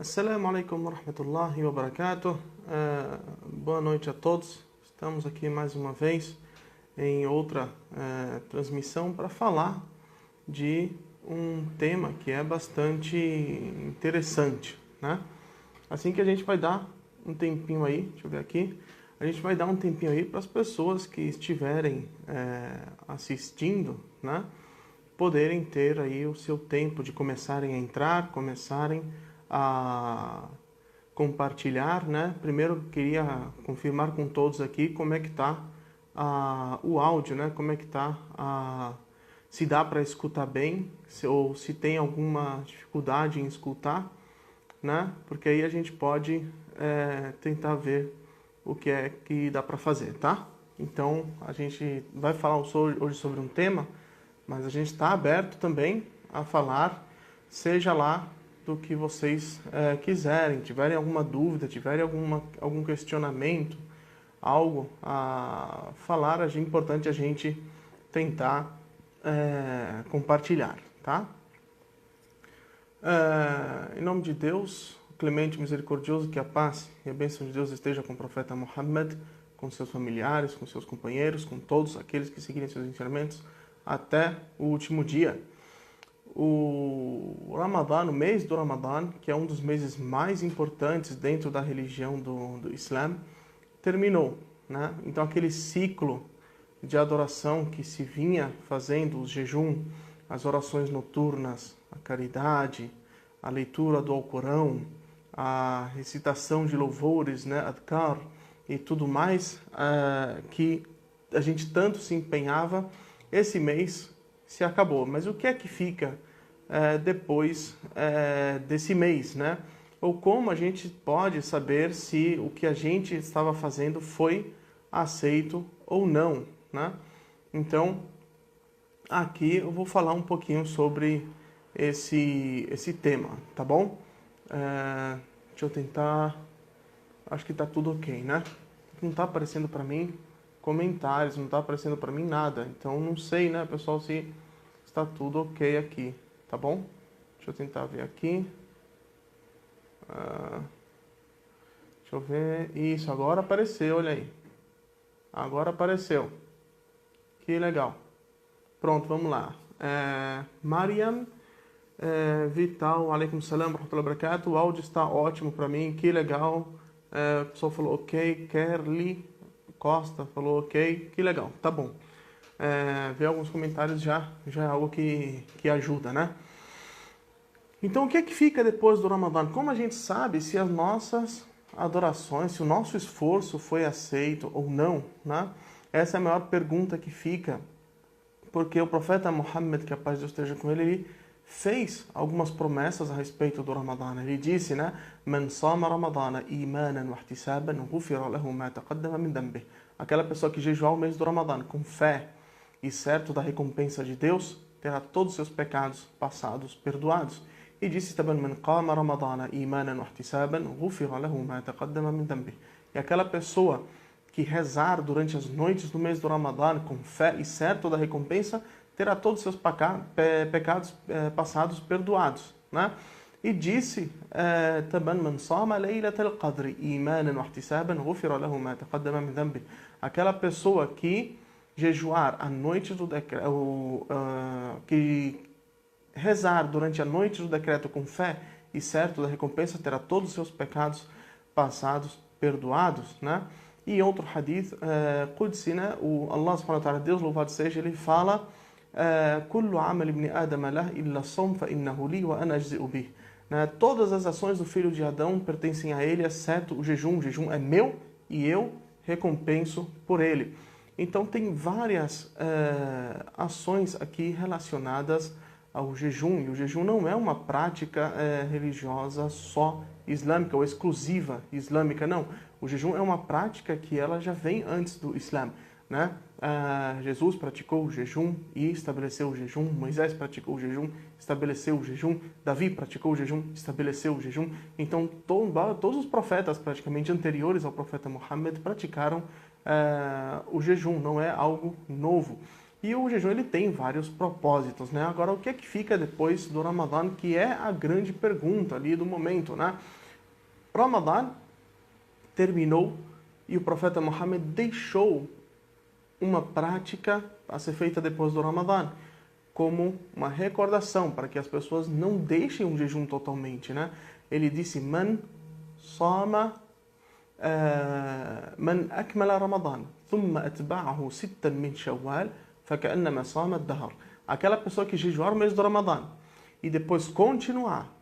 Assalamu alaikum wa rahmatullahi wa barakatuh. Boa noite a todos. Estamos aqui mais uma vez em outra transmissão para falar de um tema que é bastante interessante, né? Assim que a gente vai dar um tempinho aí, deixa eu ver aqui, a gente vai dar um tempinho aí para as pessoas que estiverem assistindo, né? Poderem ter aí o seu tempo de começarem a entrar, começarem a compartilhar, né? Primeiro queria confirmar com todos aqui como é que tá o áudio, né? Como é que tá se dá para escutar bem, ou se tem alguma dificuldade em escutar, né? Porque aí a gente pode tentar ver o que é que dá para fazer, tá? Então a gente vai falar hoje sobre um tema, mas a gente está aberto também a falar, seja lá do que vocês quiserem, tiverem alguma dúvida, tiverem algum questionamento, algo a falar, é importante a gente tentar compartilhar, tá? Em nome de Deus, clemente, misericordioso, que a paz e a bênção de Deus esteja com o profeta Muhammad, com seus familiares, com seus companheiros, com todos aqueles que seguirem seus ensinamentos até o último dia. O Ramadã, o mês do Ramadã, que é um dos meses mais importantes dentro da religião do Islã, terminou, né? Então aquele ciclo de adoração que se vinha fazendo, os jejum, as orações noturnas, a caridade, a leitura do Alcorão, a recitação de louvores, né, adkar e tudo mais, que a gente tanto se empenhava, esse mês se acabou. Mas o que é que fica depois desse mês, né? Ou como a gente pode saber se o que a gente estava fazendo foi aceito ou não, né? Então, aqui eu vou falar um pouquinho sobre esse tema, tá bom? Deixa eu tentar... Acho que tá tudo ok, né? Não tá aparecendo para mim comentários, não tá aparecendo para mim nada. Então, não sei, né, pessoal, se está tudo ok aqui, tá bom? Deixa eu tentar ver aqui. Deixa eu ver. Isso, agora apareceu, olha aí. Agora apareceu. Que legal. Pronto, vamos lá. Mariam Vital, alaikum salam, rahmatullahi wa barakatuh. O áudio está ótimo para mim, que legal. O pessoal falou ok. Kerly Costa falou ok, que legal, tá bom. Ver alguns comentários já é algo que ajuda, né? Então, o que é que fica depois do Ramadã? Como a gente sabe se as nossas adorações, se o nosso esforço foi aceito ou não, né? Essa é a maior pergunta que fica, porque o profeta Muhammad, que a paz de Deus esteja com ele fez algumas promessas a respeito do Ramadã. Ele disse, né? Man sama Ramadana imanan wa ihtisaban ghufira lahu ma taqaddama min dhanbihi. Aquela pessoa que jejuar o mês do Ramadã com fé e certo da recompensa de Deus, terá todos os seus pecados passados perdoados. E disse também, Man qama Ramadana imanan wa ihtisaban ghufira lahu ma taqaddama min dhanbihi. E aquela pessoa que rezar durante as noites do mês do Ramadã com fé e certo da recompensa, terá todos os seus pecados passados perdoados, né? E disse também, Man sama laylatal qadri imanan wa ihtisaban ghufira lahu ma taqaddama min dhanbi. Aquela pessoa que jejuar a noite do decreto, que rezar durante a noite do decreto com fé e certo da recompensa, terá todos os seus pecados passados perdoados, né? E outro hadith, Qudsi, né? O Allah subhanahu wa ta'ala, Deus louvado seja, ele fala: Kullu amal ibn Adam lah illa as-sawm fa innahu li wa ana ajzi'u bih. Todas as ações do filho de Adão pertencem a ele, exceto o jejum. O jejum é meu e eu recompenso por ele. Então tem várias ações aqui relacionadas ao jejum. E o jejum não é uma prática religiosa só islâmica ou exclusiva islâmica, não. O jejum é uma prática que ela já vem antes do Islã, né? Jesus praticou o jejum e estabeleceu o jejum. Moisés praticou o jejum, estabeleceu o jejum. Davi praticou o jejum, estabeleceu o jejum. Então, todos os profetas praticamente anteriores ao profeta Muhammad praticaram o jejum, não é algo novo. E o jejum ele tem vários propósitos, né? Agora, o que é que fica depois do Ramadã, que é a grande pergunta ali do momento, né? Ramadã terminou e o profeta Muhammad deixou uma prática a ser feita depois do Ramadã, como uma recordação para que as pessoas não deixem o jejum totalmente, né? Ele disse: Man sama man akmala Ramadã, thumma atba'ahu sittan min Shawwal, faka'annama sama ad-dahr. Aquela pessoa que jejuar o mês do Ramadã e depois continuar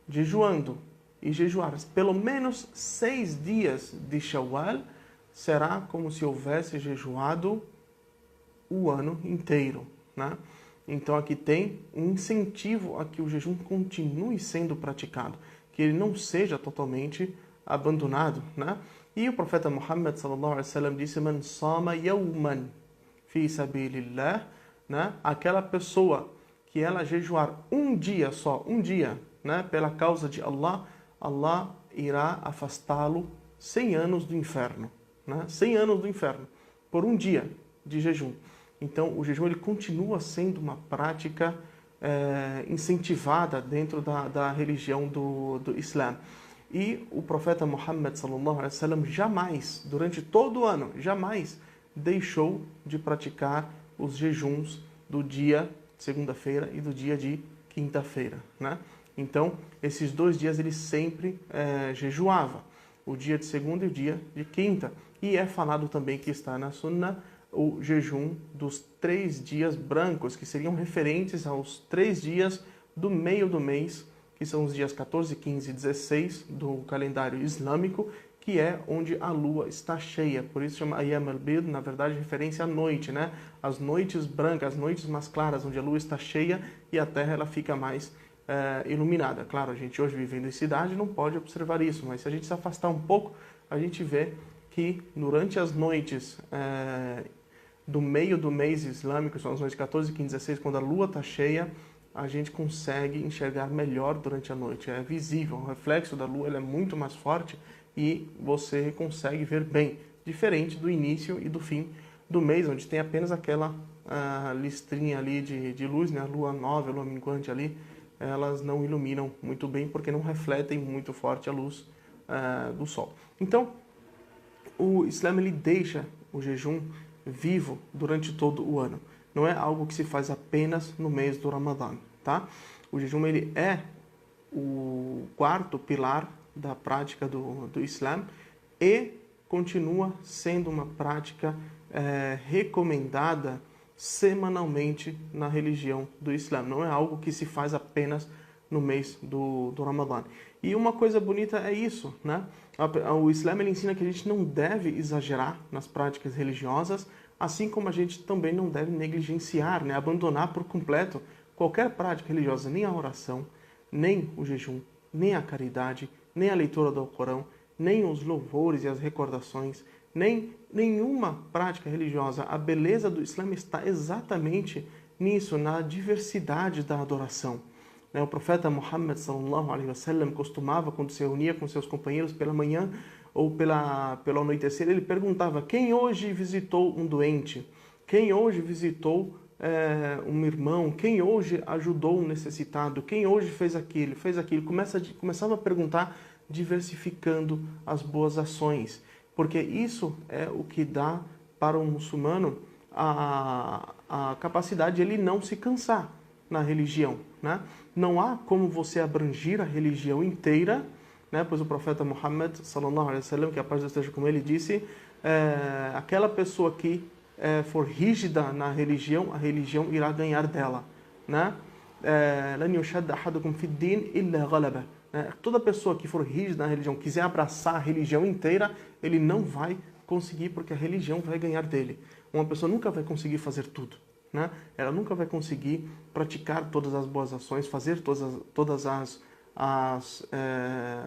jejuando e jejuar pelo menos 6 dias de Shawwal, será como se houvesse jejuado o ano inteiro, né? Então aqui tem um incentivo a que o jejum continue sendo praticado, que ele não seja totalmente abandonado, né? E o profeta Muhammad sallallahu alaihi wasallam disse: Man sama yawman fi sabilillah, né? Aquela pessoa que ela jejuar um dia só, um dia, né, pela causa de Allah, Allah irá afastá-lo 100 anos do inferno, né? 100 anos do inferno por um dia de jejum. Então, o jejum ele continua sendo uma prática incentivada dentro da religião do Islã. E o profeta Muhammad sallallahu alaihi wasallam jamais, durante todo o ano, jamais deixou de praticar os jejuns do dia de segunda-feira e do dia de quinta-feira, né? Então, esses 2 dias ele sempre jejuava, o dia de segunda e o dia de quinta. E é falado também que está na Sunnah o jejum dos 3 dias brancos, que seriam referentes aos 3 dias do meio do mês, que são os dias 14, 15 e 16 do calendário islâmico, que é onde a lua está cheia. Por isso chama Ayyam al-Bid, na verdade, referência à noite, né? As noites brancas, as noites mais claras, onde a lua está cheia e a terra ela fica mais iluminada. Claro, a gente hoje vivendo em cidade não pode observar isso, mas se a gente se afastar um pouco, a gente vê que durante as noites do meio do mês islâmico, são as noites 14, 15, 16, quando a lua está cheia, a gente consegue enxergar melhor durante a noite. É visível, o reflexo da lua ele é muito mais forte e você consegue ver bem, diferente do início e do fim do mês, onde tem apenas aquela listrinha ali de luz, né? A lua nova, a lua minguante ali, elas não iluminam muito bem porque não refletem muito forte a luz do sol. Então, o Islã ele deixa o jejum vivo durante todo o ano. Não é algo que se faz apenas no mês do Ramadã, tá? O jejum ele é o 4º pilar da prática do Islã e continua sendo uma prática recomendada semanalmente na religião do Islã. Não é algo que se faz apenas no mês do Ramadã. E uma coisa bonita é isso, né? O Islã ele ensina que a gente não deve exagerar nas práticas religiosas, assim como a gente também não deve negligenciar, né? Abandonar por completo qualquer prática religiosa, nem a oração, nem o jejum, nem a caridade, nem a leitura do Alcorão, nem os louvores e as recordações, nem nenhuma prática religiosa. A beleza do Islã está exatamente nisso, na diversidade da adoração. O profeta Muhammad sallallahu alaihi wasallam costumava, quando se reunia com seus companheiros pela manhã ou pelo anoitecer, ele perguntava: quem hoje visitou um doente? Quem hoje visitou um irmão? Quem hoje ajudou um necessitado? Quem hoje fez aquilo? Começava a perguntar, diversificando as boas ações, porque isso é o que dá para o muçulmano a capacidade de ele não se cansar na religião, né? Não há como você abranger a religião inteira, né? Pois o profeta Muhammad sallallahu alaihi wasallam, que a paz esteja com ele, disse: aquela pessoa que for rígida na religião, a religião irá ganhar dela, né? Lan yushadda ahadukum fid din illa ghalaba. Toda pessoa que for rígida na religião, quiser abraçar a religião inteira, ele não vai conseguir, porque a religião vai ganhar dele. Uma pessoa nunca vai conseguir fazer tudo, né? Ela nunca vai conseguir praticar todas as boas ações, fazer todas as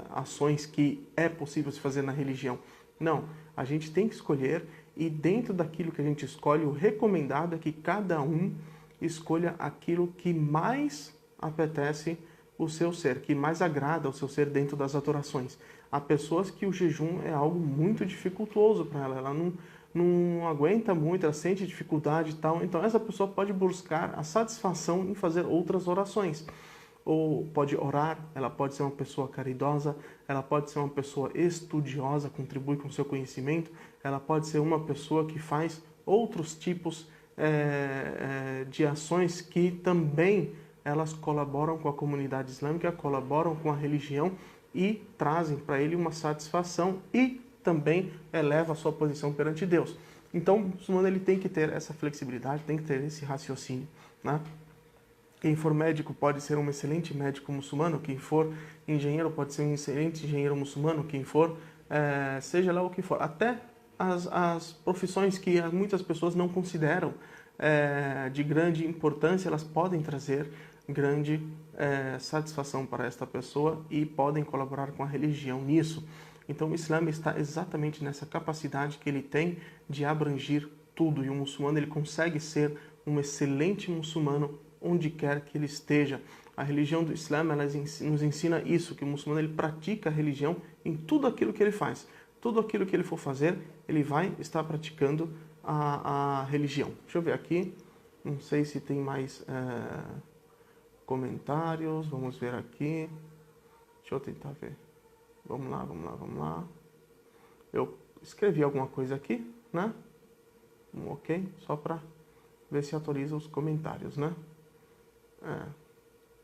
ações que é possível se fazer na religião. Não, a gente tem que escolher, e dentro daquilo que a gente escolhe, o recomendado é que cada um escolha aquilo que mais apetece o seu ser, que mais agrada o seu ser dentro das adorações. Há pessoas que o jejum é algo muito dificultoso para ela não aguenta muito, ela sente dificuldade e tal, então essa pessoa pode buscar a satisfação em fazer outras orações. ou pode orar, ela pode ser uma pessoa caridosa, ela pode ser uma pessoa estudiosa, contribui com seu conhecimento, ela pode ser uma pessoa que faz outros tipos de ações que também elas colaboram com a comunidade islâmica, colaboram com a religião e trazem para ele uma satisfação e também eleva a sua posição perante Deus. Então, o muçulmano ele tem que ter essa flexibilidade, tem que ter esse raciocínio, né? Quem for médico pode ser um excelente médico muçulmano, quem for engenheiro pode ser um excelente engenheiro muçulmano, quem for, seja lá o que for. Até as profissões que muitas pessoas não consideram de grande importância, elas podem trazer grande satisfação para esta pessoa e podem colaborar com a religião nisso. Então o Islã está exatamente nessa capacidade que ele tem de abranger tudo, e o muçulmano ele consegue ser um excelente muçulmano onde quer que ele esteja. A religião do Islã ela nos ensina isso, que o muçulmano ele pratica a religião em tudo aquilo que ele faz. Tudo aquilo que ele for fazer, ele vai estar praticando a religião. Deixa eu ver aqui, não sei se tem mais comentários, vamos ver aqui. Deixa eu tentar ver. Vamos lá. Eu escrevi alguma coisa aqui, né? Ok, só para ver se atualiza os comentários, né?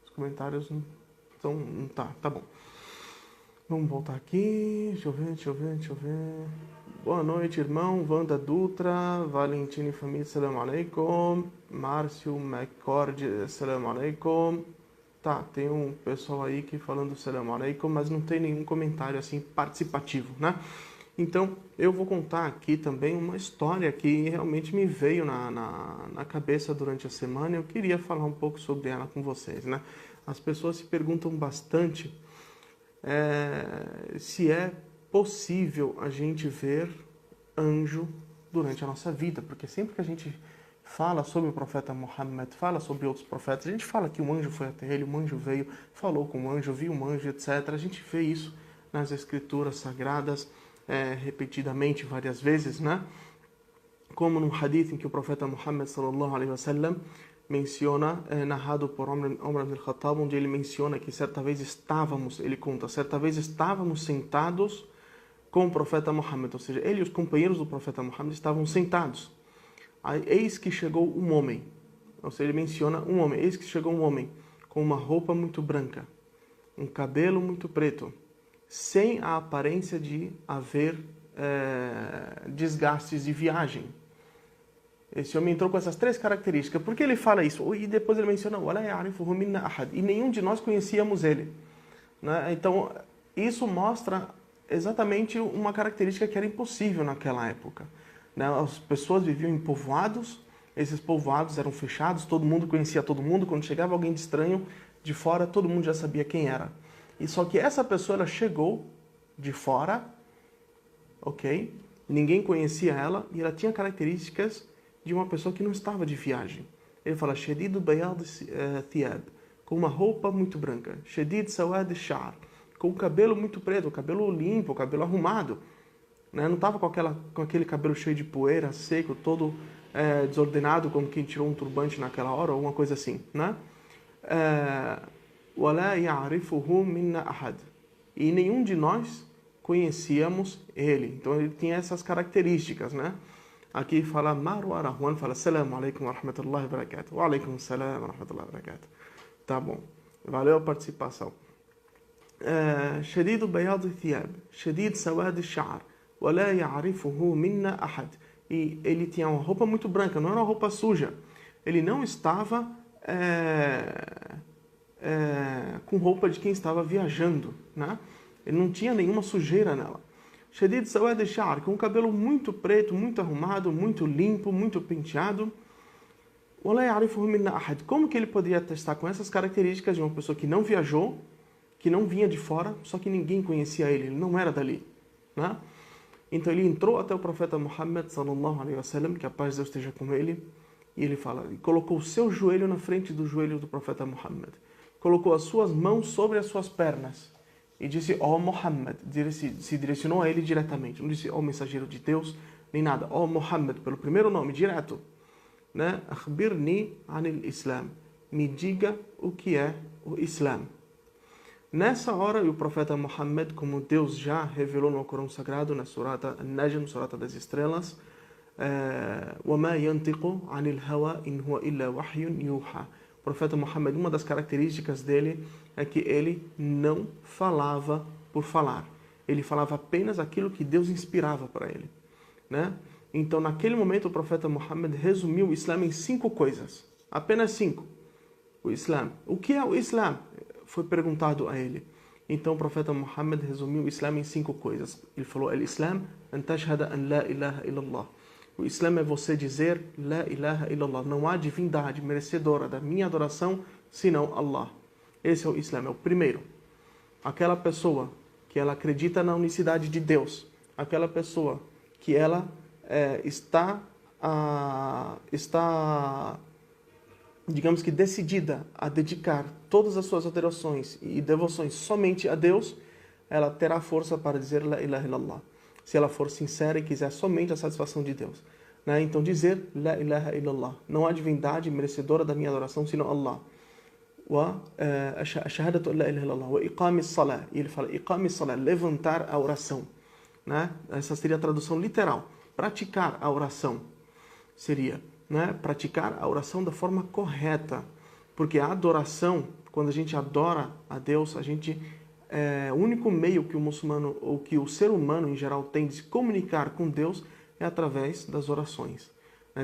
Os comentários não estão... Tá bom. Vamos voltar aqui, deixa eu ver. Boa noite, irmão. Wanda Dutra, Valentine Família, salam alaikum. Márcio McCord, salam alaikum. Tá, tem um pessoal aí que falando salam alaikum, mas não tem nenhum comentário assim participativo, né? Então, eu vou contar aqui também uma história que realmente me veio na cabeça durante a semana e eu queria falar um pouco sobre ela com vocês, né? As pessoas se perguntam bastante se é possível a gente ver anjo durante a nossa vida, porque sempre que a gente fala sobre o profeta Muhammad, fala sobre outros profetas, a gente fala que um anjo foi até ele, um anjo veio, falou com um anjo, viu um anjo, etc. A gente vê isso nas escrituras sagradas repetidamente, várias vezes, né? Como num hadith em que o profeta Muhammad sallallahu alaihi wasallam menciona, narrado por Umar ibn al-Khattab, onde ele menciona que certa vez estávamos sentados com o profeta Muhammad, ou seja, ele e os companheiros do profeta Muhammad estavam sentados. Aí, eis que chegou um homem, ou seja, ele menciona um homem, eis que chegou um homem com uma roupa muito branca, um cabelo muito preto, sem a aparência de haver desgastes de viagem. Esse homem entrou com essas três características. Por que ele fala isso? E depois ele menciona, e nenhum de nós conhecíamos ele, né? Então, isso mostra exatamente uma característica que era impossível naquela época, né? As pessoas viviam em povoados, esses povoados eram fechados, todo mundo conhecia todo mundo, quando chegava alguém de estranho, de fora, todo mundo já sabia quem era. E só que essa pessoa, ela chegou de fora, ok? Ninguém conhecia ela, e ela tinha características de uma pessoa que não estava de viagem. Ele fala, Shadid bayad thiyab, com uma roupa muito branca. Shadid sawad sha'r, com o cabelo muito preto, o cabelo limpo, o cabelo arrumado, né? Não estava com aquele cabelo cheio de poeira, seco, todo desordenado, como quem tirou um turbante naquela hora, ou alguma coisa assim, né? وَلَا يَعْرِفُهُ مِنَّا أَحَدٍ, e nenhum de nós conhecíamos ele. Então ele tinha essas características, né? Aqui fala Marwa Rahwan, fala Assalamu alaikum wa rahmatullahi wa barakatuh. Wa alaikum assalam wa rahmatullahi wa barakatuh. Tá bom, valeu a participação. شديد بياض الثياب شديد سواد الشعر ولا يعرفه منا أحد. E ele tinha uma roupa muito branca, não era uma roupa suja. Ele não estava com roupa de quem estava viajando, né? Ele não tinha nenhuma sujeira nela. Shadid Sawad al-Sha'r, com um cabelo muito preto, muito arrumado, muito limpo, muito penteado. ولا يعرفه منا أحد. Como que ele poderia estar com essas características de uma pessoa que não viajou, que não vinha de fora, só que ninguém conhecia ele, ele não era dali, né? Então ele entrou até o profeta Muhammad sallallahu alaihi wasallam, que a paz de Deus esteja com ele, e ele fala, e colocou o seu joelho na frente do joelho do profeta Muhammad, colocou as suas mãos sobre as suas pernas e disse, ó Muhammad, se direcionou a ele diretamente, não disse, ó mensageiro de Deus, nem nada, ó Muhammad, pelo primeiro nome, direto, né? Akhbirni anil Islam, me diga o que é o Islã. Nessa hora, o profeta Muhammad, como Deus já revelou no Corão Sagrado, na Surata An-Najm, Surata das Estrelas, وَمَا يَنْتِقُ عَنِ الْهَوَى إِنْ هُوَ إِلَّا وَحْيٌ يُوحَى. O profeta Muhammad, uma das características dele é que ele não falava por falar. Ele falava apenas aquilo que Deus inspirava para ele, né? Então, naquele momento, o profeta Muhammad resumiu o Islã em 5 coisas. Apenas 5. O Islã. O que é o Islã? Foi perguntado a ele. Então, o profeta Muhammad resumiu o Islã em 5 coisas. Ele falou: "Al-Islam an tashhada an la ilaha illallah." O Islã é você dizer La ilaha illallah. Não há divindade merecedora da minha adoração senão Allah. Esse é o Islã, é o primeiro. Aquela pessoa que ela acredita na unicidade de Deus, aquela pessoa que ela está, digamos que, decidida a dedicar todas as suas adorações e devoções somente a Deus, ela terá força para dizer La ilaha illallah. Se ela for sincera e quiser somente a satisfação de Deus, né? Então dizer La ilaha illallah. Não há divindade merecedora da minha adoração senão Allah. Shahadatu la ilaha illallah. Wa iqamis salah. E ele fala iqamis salah, levantar a oração, né? Essa seria a tradução literal. Praticar a oração seria, né? Praticar a oração da forma correta. Porque a adoração, quando a gente adora a Deus, o único meio que o muçulmano ou que o ser humano em geral tem de se comunicar com Deus é através das orações.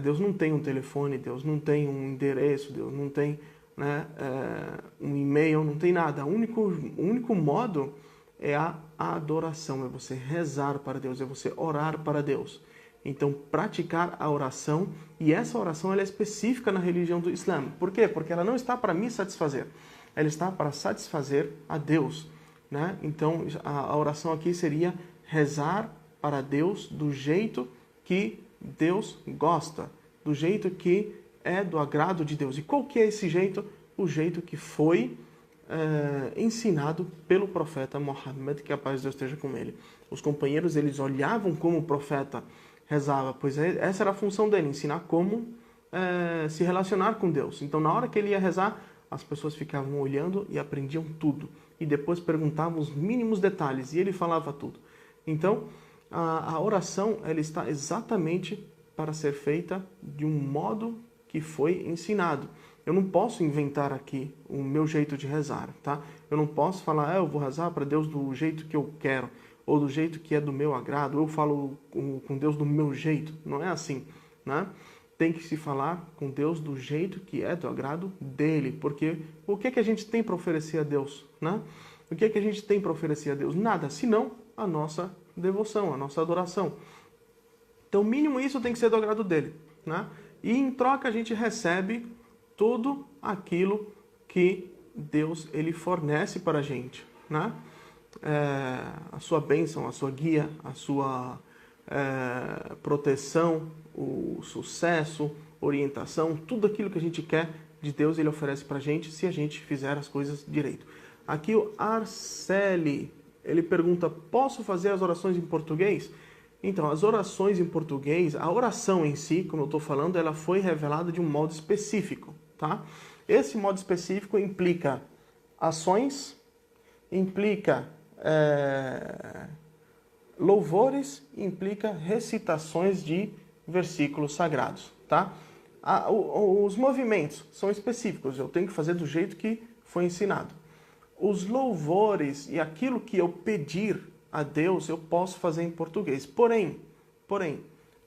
Deus não tem um telefone, Deus não tem um endereço, Deus não tem, né, um e-mail, não tem nada. O único modo é a adoração, é você rezar para Deus, é você orar para Deus. Então, praticar a oração, e essa oração ela é específica na religião do Islã. Por quê? Porque ela não está para me satisfazer, ela está para satisfazer a Deus, né? Então, a oração aqui seria rezar para Deus do jeito que Deus gosta, do jeito que é do agrado de Deus. E qual que é esse jeito? O jeito que foi ensinado pelo profeta Muhammad, que a paz de Deus esteja com ele. Os companheiros, eles olhavam como o profeta rezava, pois essa era a função dele, ensinar como se relacionar com Deus. Então, na hora que ele ia rezar, as pessoas ficavam olhando e aprendiam tudo. E depois perguntavam os mínimos detalhes, e ele falava tudo. Então, a oração ela está exatamente para ser feita de um modo que foi ensinado. Eu não posso inventar aqui o meu jeito de rezar, tá? Eu não posso falar, eu vou rezar para Deus do jeito que eu quero, ou do jeito que é do meu agrado, eu falo com Deus do meu jeito. Não é assim, né? Tem que se falar com Deus do jeito que é do agrado dele, porque o que a gente tem para oferecer a Deus, né? O que a gente tem para oferecer a Deus? Nada, senão a nossa devoção, a nossa adoração. Então, mínimo isso tem que ser do agrado dele, né? E em troca a gente recebe tudo aquilo que Deus ele fornece para a gente, né? A sua bênção, a sua guia, a sua proteção, o sucesso, orientação, tudo aquilo que a gente quer de Deus ele oferece para a gente se a gente fizer as coisas direito. Aqui o Arceli, ele pergunta, posso fazer as orações em português? Então, as orações em português, a oração em si, como eu estou falando, ela foi revelada de um modo específico, tá? Esse modo específico implica ações, implica louvores, implica recitações de versículos sagrados, tá? Os movimentos são específicos, eu tenho que fazer do jeito que foi ensinado. Os louvores e aquilo que eu pedir a Deus, eu posso fazer em português. Porém,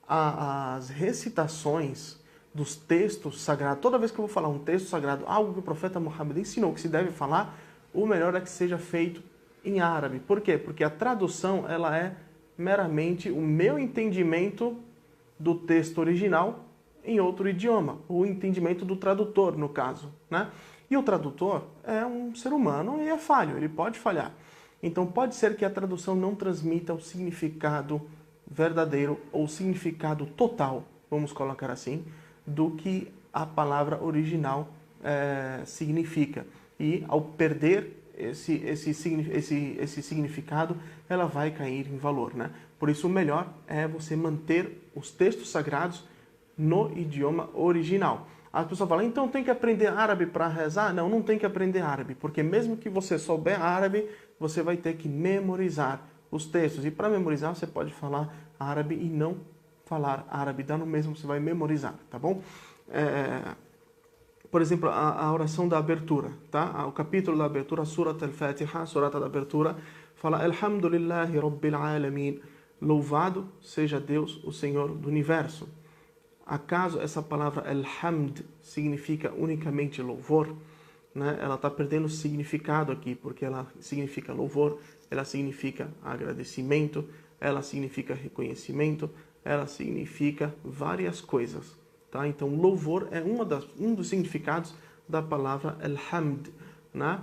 as recitações dos textos sagrados, toda vez que eu vou falar um texto sagrado, algo que o profeta Muhammad ensinou que se deve falar, o melhor é que seja feito em árabe. Por quê? Porque a tradução ela é meramente o meu entendimento do texto original em outro idioma, o entendimento do tradutor, no caso, né? E o tradutor é um ser humano e é falho, ele pode falhar. Então pode ser que a tradução não transmita o significado verdadeiro ou significado total, vamos colocar assim, do que a palavra original significa. E ao perder esse significado, ela vai cair em valor, né? Por isso o melhor é você manter os textos sagrados no idioma original. A pessoa fala, então tem que aprender árabe para rezar? Não, não tem que aprender árabe, porque mesmo que você souber árabe, você vai ter que memorizar os textos. E para memorizar, você pode falar árabe e não falar árabe, dá no mesmo, você vai memorizar, tá bom? Por exemplo, a oração da abertura, tá? O capítulo da abertura, Surat al-Fatiha, surata da abertura, fala Alhamdulillahi Rabbil Alamin, louvado seja Deus, o Senhor do Universo. Acaso essa palavra Alhamd significa unicamente louvor? Né? Ela está perdendo significado aqui, porque ela significa louvor, ela significa agradecimento, ela significa reconhecimento, ela significa várias coisas. Tá? Então, louvor é um dos significados da palavra Alhamd. Né?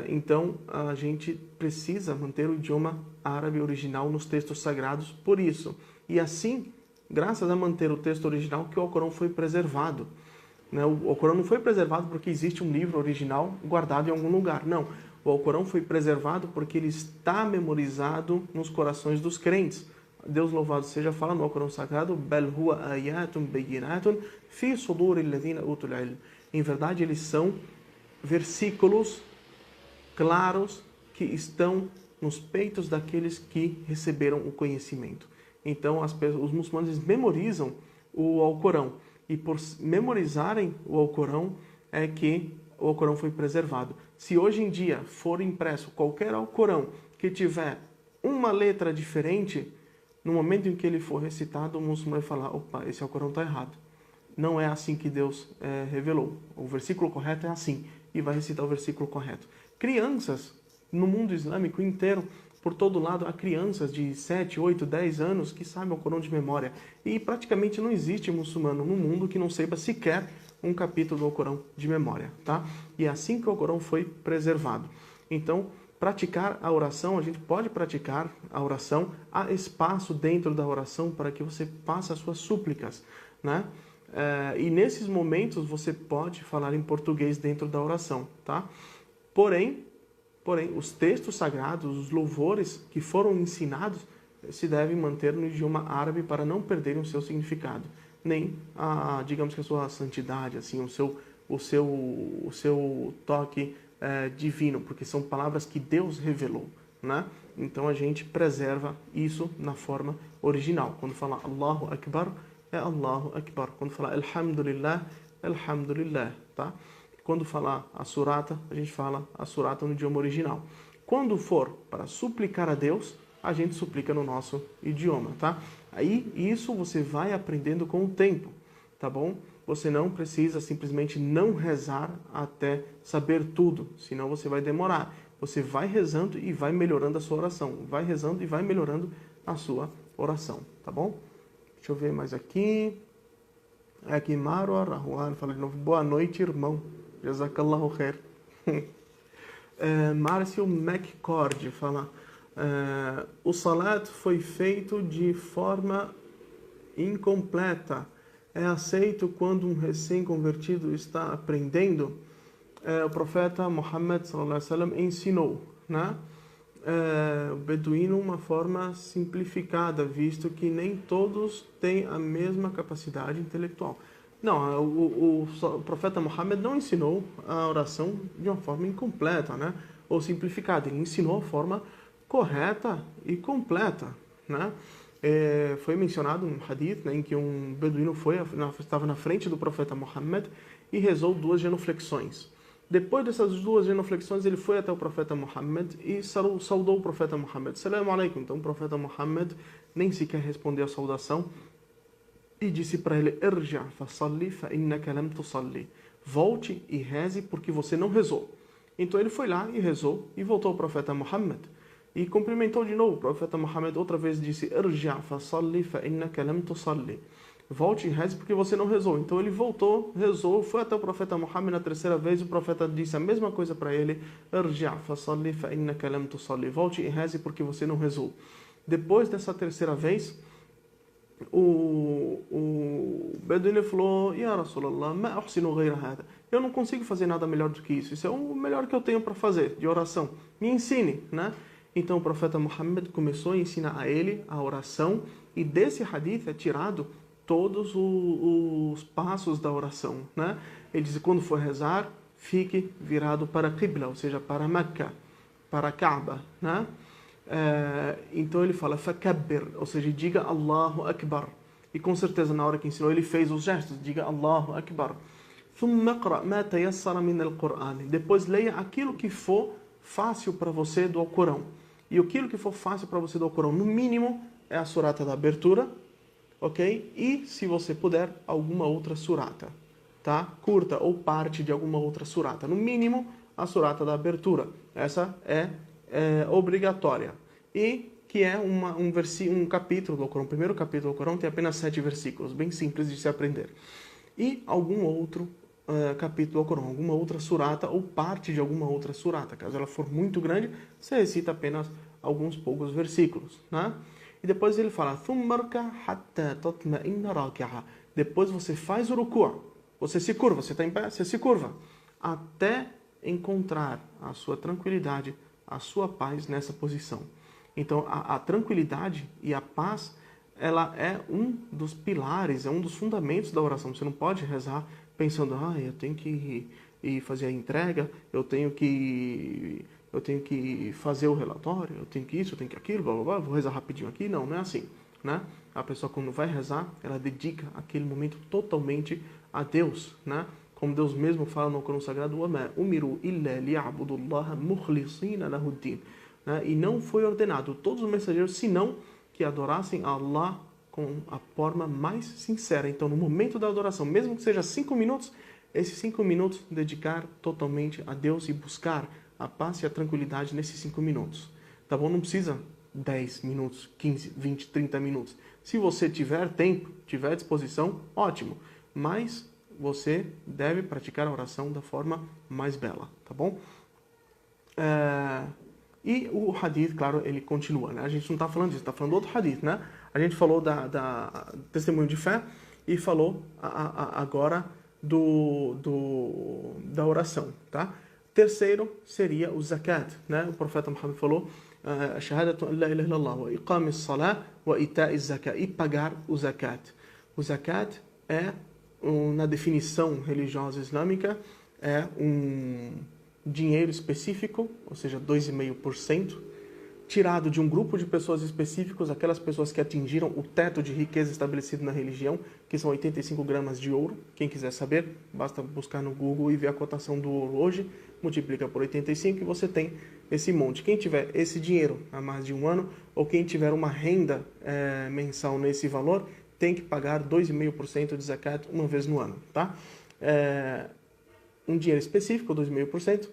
Então, a gente precisa manter o idioma árabe original nos textos sagrados por isso. E assim, graças a manter o texto original, que o Alcorão foi preservado. Né? O Alcorão não foi preservado porque existe um livro original guardado em algum lugar. Não. O Alcorão foi preservado porque ele está memorizado nos corações dos crentes. Deus louvado seja, fala no Alcorão Sagrado, Bal huwa ayatun bayyinatun fi suduri alladhina utul ilm. Em verdade, eles são versículos claros que estão nos peitos daqueles que receberam o conhecimento. Então, os muçulmanos memorizam o Alcorão. E por memorizarem o Alcorão, é que o Alcorão foi preservado. Se hoje em dia for impresso qualquer Alcorão que tiver uma letra diferente, no momento em que ele for recitado, o muçulmano vai falar, opa, esse Alcorão está errado. Não é assim que Deus revelou. O versículo correto é assim. E vai recitar o versículo correto. Crianças, no mundo islâmico inteiro, por todo lado, há crianças de 7, 8, 10 anos que sabem o Alcorão de memória. E praticamente não existe muçulmano no mundo que não saiba sequer um capítulo do Alcorão de memória. Tá? E é assim que o Alcorão foi preservado. Então, praticar a oração, a gente pode praticar a oração, há espaço dentro da oração para que você faça as suas súplicas, né? E nesses momentos você pode falar em português dentro da oração, tá? Porém, os textos sagrados, os louvores que foram ensinados, se devem manter no idioma árabe para não perderem o seu significado, nem digamos que a sua santidade, assim, o seu toque divino, porque são palavras que Deus revelou, né? Então a gente preserva isso na forma original. Quando fala Allahu Akbar, é Allahu Akbar. Quando fala Alhamdulillah, Alhamdulillah, tá? Quando fala a surata, a gente fala a surata no idioma original. Quando for para suplicar a Deus, a gente suplica no nosso idioma, tá? Aí isso você vai aprendendo com o tempo, tá bom? Você não precisa simplesmente não rezar até saber tudo, senão você vai demorar. Você vai rezando e vai melhorando a sua oração. Vai rezando e vai melhorando a sua oração, tá bom? Deixa eu ver mais aqui. Aqui Marwa Rahuan fala de novo. Boa noite, irmão. Jazakallahu khair. Márcio McCord fala... o salat foi feito de forma incompleta. É aceito quando um recém-convertido está aprendendo? O profeta Muhammad sallallahu alaihi wasallam ensinou, né? O beduíno uma forma simplificada, visto que nem todos têm a mesma capacidade intelectual. Não, o profeta Muhammad não ensinou a oração de uma forma incompleta, né? Ou simplificada. Ele ensinou a forma correta e completa, né? Foi mencionado um hadith, né, em que um beduíno estava na frente do profeta Muhammad e rezou 2 genuflexões. Depois dessas 2 genuflexões, ele foi até o profeta Muhammad e saudou o profeta Muhammad. Assalamu alaikum. Então o profeta Muhammad nem sequer respondeu a saudação e disse para ele: Irja fa salli fa innaka lam tusalli. Volte e reze porque você não rezou. Então ele foi lá e rezou e voltou ao profeta Muhammad. E cumprimentou de novo. O profeta Muhammad outra vez disse: Irja fa salli fa innaka lam tusalli. Volte e reze porque você não rezou. Então ele voltou, rezou, foi até o profeta Muhammad na 3ª vez. O profeta disse a mesma coisa para ele: Irja fa salli fa innaka lam tusalli. Volte e reze porque você não rezou. Depois dessa 3ª vez, o beduíno falou: Ya Rasulallah, ma uhsinu ghayra hada. Eu não consigo fazer nada melhor do que isso. Isso é o melhor que eu tenho para fazer de oração. Me ensine, né? Então o profeta Muhammad começou a ensinar a ele a oração, e desse hadith é tirado todos os passos da oração, né? Ele diz, quando for rezar, fique virado para a Qibla, ou seja, para Meca, para a Kaaba, né? Então ele fala, fakabbir, ou seja, diga Allahu Akbar. E com certeza na hora que ensinou ele fez os gestos, diga Allahu Akbar. ثم اقرأ ما تيسر من القرآن. Depois leia aquilo que for fácil para você do Alcorão. E aquilo que for fácil para você do Alcorão, no mínimo, é a surata da abertura, ok? E, se você puder, alguma outra surata, tá? Curta ou parte de alguma outra surata. No mínimo, a surata da abertura. Essa é obrigatória. E que é um capítulo do Alcorão. O primeiro capítulo do Alcorão tem apenas 7 versículos, bem simples de se aprender. E algum outro capítulo do Alcorão, alguma outra surata ou parte de alguma outra surata. Caso ela for muito grande, você recita apenas alguns poucos versículos, né? E depois ele fala, depois você faz o ruku', você se curva, você está em pé, você se curva, até encontrar a sua tranquilidade, a sua paz nessa posição. Então, a tranquilidade e a paz, ela é um dos pilares, é um dos fundamentos da oração. Você não pode rezar pensando, eu tenho que ir fazer a entrega, eu tenho que fazer o relatório, eu tenho que isso, eu tenho que aquilo, blá, blá, blá, vou rezar rapidinho aqui. Não, não é assim, né? A pessoa, quando vai rezar, ela dedica aquele momento totalmente a Deus, né? Como Deus mesmo fala no Corão Sagrado, umiru illa liya'budullaha mukhlisina lahuddin. E não foi ordenado todos os mensageiros, senão que adorassem a Allah com a forma mais sincera. Então, no momento da adoração, mesmo que seja 5 minutos, esses 5 minutos dedicar totalmente a Deus e buscar a paz e a tranquilidade nesses 5 minutos. Tá bom? Não precisa 10 minutos, 15, 20, 30 minutos. Se você tiver tempo, tiver disposição, ótimo. Mas você deve praticar a oração da forma mais bela, tá bom? E o hadith, claro, ele continua, né? A gente não está falando disso, está falando do outro hadith, né? A gente falou da testemunho de fé e falou agora da oração, tá? Terceiro seria o zakat, né? O profeta Muhammad falou, shahadatu an la ilaha illallah wa iqamis salah wa ita'iz zakat, e pagar o zakat. O zakat na definição religiosa islâmica, é um dinheiro específico, ou seja, 2,5%, tirado de um grupo de pessoas específicos, aquelas pessoas que atingiram o teto de riqueza estabelecido na religião, que são 85 gramas de ouro. Quem quiser saber, basta buscar no Google e ver a cotação do ouro hoje, multiplica por 85 e você tem esse monte. Quem tiver esse dinheiro há mais de um ano, ou quem tiver uma renda mensal nesse valor, tem que pagar 2,5% de zakat uma vez no ano, tá? Um dinheiro específico, 2,5%,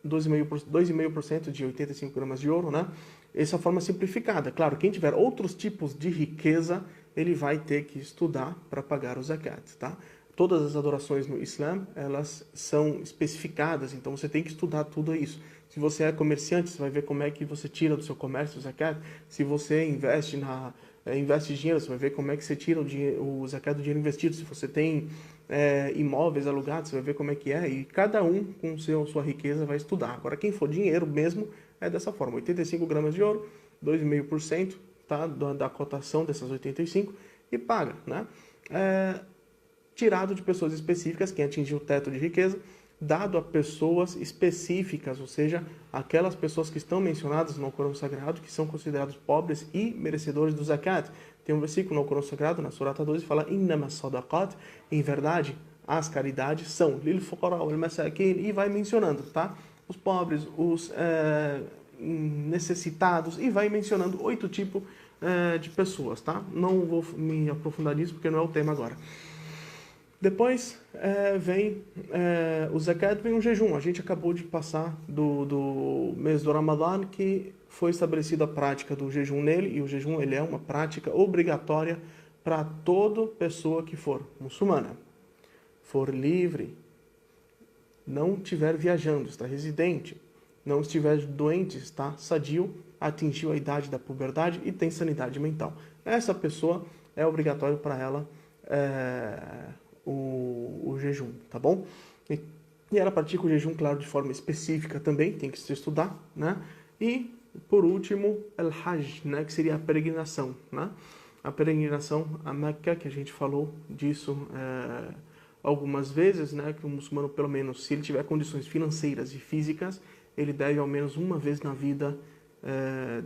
2,5% de 85 gramas de ouro, né? Essa é a forma simplificada. Claro, quem tiver outros tipos de riqueza, ele vai ter que estudar para pagar o zakat, tá? Todas as adorações no Islã, elas são especificadas, então você tem que estudar tudo isso. Se você é comerciante, você vai ver como é que você tira do seu comércio o zakat. Se você investe dinheiro, você vai ver como é que você tira o zakat do dinheiro investido. Se você tem imóveis alugados, você vai ver como é que é. E cada um, com sua riqueza, vai estudar. Agora, quem for dinheiro mesmo, é dessa forma. 85 gramas de ouro, 2,5%, tá? Da cotação dessas 85 e paga, né? Tirado de pessoas específicas, quem atingiu o teto de riqueza, dado a pessoas específicas, ou seja, aquelas pessoas que estão mencionadas no Corão Sagrado, que são considerados pobres e merecedores do zakat. Tem um versículo no Corão Sagrado, na Surata 12, que fala, Innamas sadaqat, em verdade, as caridades são lil fuqara wal masakin, e vai mencionando, tá? Os pobres, os necessitados, e vai mencionando 8 tipos de pessoas, tá? Não vou me aprofundar nisso, porque não é o tema agora. Depois vem o zakat, vem o jejum. A gente acabou de passar do mês do Ramadã, que foi estabelecida a prática do jejum nele, e o jejum ele é uma prática obrigatória para toda pessoa que for muçulmana, for livre, não estiver viajando, está residente, não estiver doente, está sadio, atingiu a idade da puberdade e tem sanidade mental. Essa pessoa é obrigatório para ela o jejum, tá bom? E ela pratica o jejum, claro, de forma específica também, tem que se estudar, né? E, por último, el-hajj, né? Que seria a peregrinação, né? a peregrinação a Meca, que a gente falou disso algumas vezes, né, que o muçulmano, pelo menos, se ele tiver condições financeiras e físicas, ele deve ao menos uma vez na vida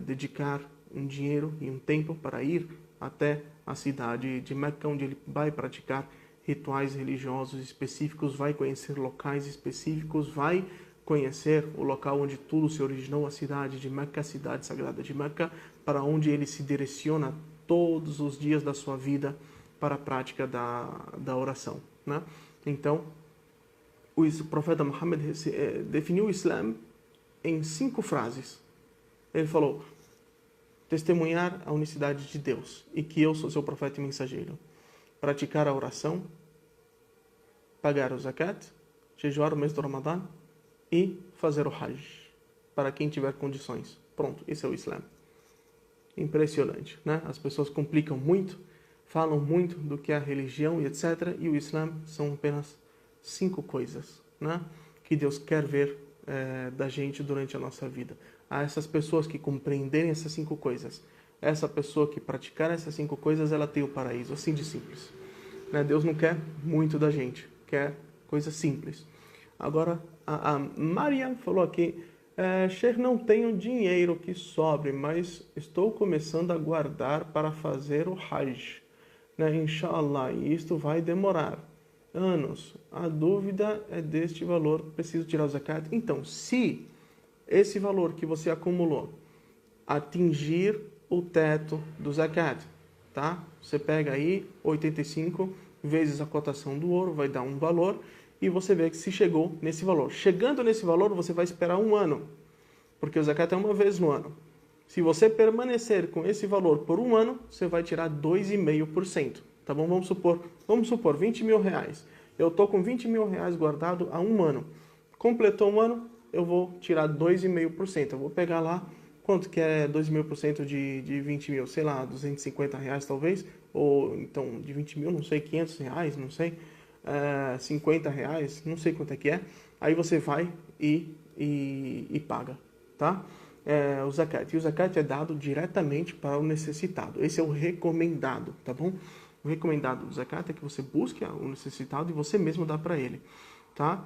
dedicar um dinheiro e um tempo para ir até a cidade de Meca, onde ele vai praticar rituais religiosos específicos, vai conhecer locais específicos, vai conhecer o local onde tudo se originou, a cidade de Meca, a cidade sagrada de Meca, para onde ele se direciona todos os dias da sua vida para a prática da oração, né? Então, o profeta Muhammad definiu o Islã em 5 frases. Ele falou: testemunhar a unicidade de Deus e que eu sou seu profeta e mensageiro, praticar a oração, pagar o zakat, jejuar o mês do Ramadã e fazer o Hajj, para quem tiver condições. Pronto, esse é o Islã. Impressionante, né? As pessoas complicam muito, falam muito do que é a religião e etc. E o Islã são apenas 5 coisas, né, que Deus quer ver da gente durante a nossa vida. A essas pessoas que compreenderem essas 5 coisas, essa pessoa que praticar essas 5 coisas, ela tem o paraíso, assim de simples. Né? Deus não quer muito da gente, quer coisas simples. Agora, a Mariam falou aqui: Sheikh, não tenho dinheiro que sobre, mas estou começando a guardar para fazer o Hajj, né? Inshallah, e isto vai demorar anos. A dúvida é deste valor, preciso tirar o zakat? Então, se esse valor que você acumulou atingir o teto do zakat, tá? Você pega aí 85 vezes a cotação do ouro, vai dar um valor, e você vê que se chegou nesse valor. Chegando nesse valor, você vai esperar um ano, porque o zakat é uma vez no ano. Se você permanecer com esse valor por um ano, você vai tirar 2,5%. Tá bom? Vamos supor 20 mil reais. Eu estou com 20 mil reais guardado há um ano. Completou um ano, eu vou tirar 2,5%. Eu vou pegar lá, quanto que é 2,5% de 20 mil? Sei lá, 250 reais talvez. Ou então de 20 mil, não sei, 500 reais, não sei. 50 reais, não sei quanto é que é. Aí você vai e paga, tá? O zakat. E o zakat é dado diretamente para o necessitado. Esse é o recomendado, tá bom? O recomendado do zakat é que você busque o necessitado e você mesmo dá para ele, tá?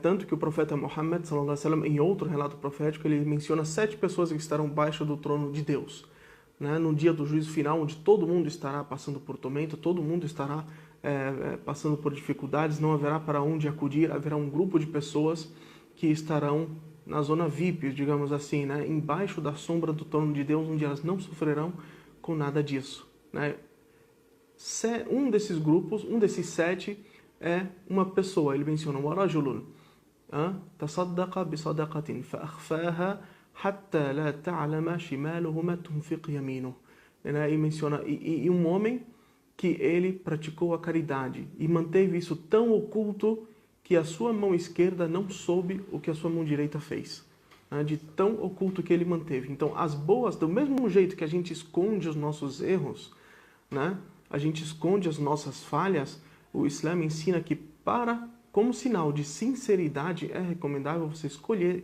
Tanto que o profeta Muhammad, sallallahu alaihi wasallam, em outro relato profético, ele menciona 7 pessoas que estarão baixo do trono de Deus, né? No dia do juízo final, onde todo mundo estará passando por tormento, todo mundo estará passando por dificuldades, não haverá para onde acudir, haverá um grupo de pessoas que estarão na zona VIP, digamos assim, né? Embaixo da sombra do trono de Deus, onde elas não sofrerão com nada disso, né? Um desses grupos, um desses 7, é uma pessoa. Ele menciona: وَرَجُلٌ تَصَدَّقَ بِصَدَقَةٍ فَأَخْفَاهَا حَتَّى لَا تَعْلَمَ شِمَالُهُ مَا تُنْفِقُ يَمِينُهُ. E menciona e um homem que ele praticou a caridade e manteve isso tão oculto que a sua mão esquerda não soube o que a sua mão direita fez, né? De tão oculto que ele manteve. Então, as boas, do mesmo jeito que a gente esconde os nossos erros, né? A gente esconde as nossas falhas, o Islã ensina que como sinal de sinceridade, é recomendável você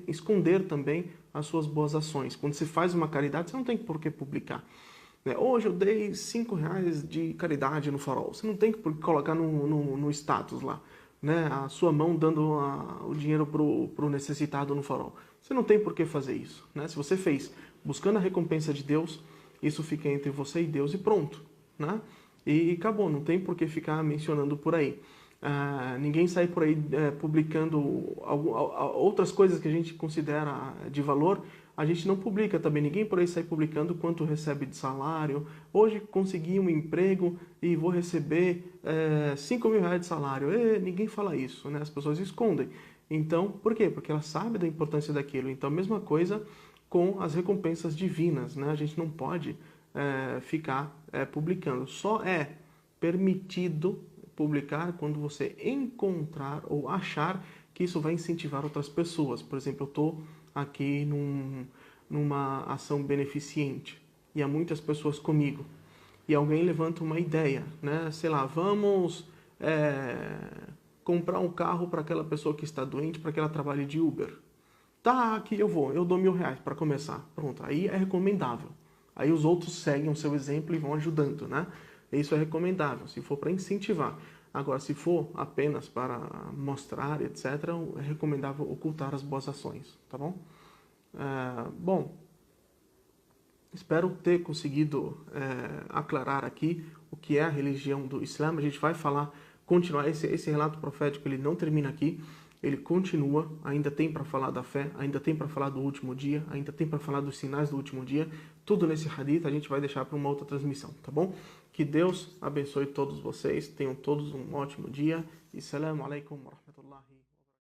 esconder também as suas boas ações. Quando você faz uma caridade, você não tem por que publicar. Hoje eu dei 5 reais de caridade no farol. Você não tem que colocar no status lá, né? A sua mão dando o dinheiro pro necessitado no farol. Você não tem por que fazer isso, né? Se você fez buscando a recompensa de Deus, isso fica entre você e Deus e pronto, né? E acabou, não tem por que ficar mencionando por aí. Ninguém sai por aí publicando outras coisas que a gente considera de valor. A gente não publica também. Ninguém por aí sai publicando quanto recebe de salário. Hoje consegui um emprego e vou receber 5 mil reais de salário. Ninguém fala isso, né? As pessoas escondem. Então, por quê? Porque elas sabem da importância daquilo. Então, a mesma coisa com as recompensas divinas, né? A gente não pode ficar publicando. Só é permitido publicar quando você encontrar ou achar que isso vai incentivar outras pessoas. Por exemplo, eu estou aqui numa ação beneficente e há muitas pessoas comigo. E alguém levanta uma ideia, né? Sei lá, vamos comprar um carro para aquela pessoa que está doente, para que ela trabalhe de Uber. Tá, aqui eu dou 1.000 reais para começar. Pronto, aí é recomendável. Aí os outros seguem o seu exemplo e vão ajudando, né? Isso é recomendável, se for para incentivar. Agora, se for apenas para mostrar, etc., é recomendável ocultar as boas ações, tá bom? Bom, espero ter conseguido aclarar aqui o que é a religião do Islã. A gente vai continuar, esse relato profético, ele não termina aqui, ele continua, ainda tem para falar da fé, ainda tem para falar do último dia, ainda tem para falar dos sinais do último dia, tudo nesse hadith a gente vai deixar para uma outra transmissão, tá bom? Que Deus abençoe todos vocês, tenham todos um ótimo dia e salam alaikum.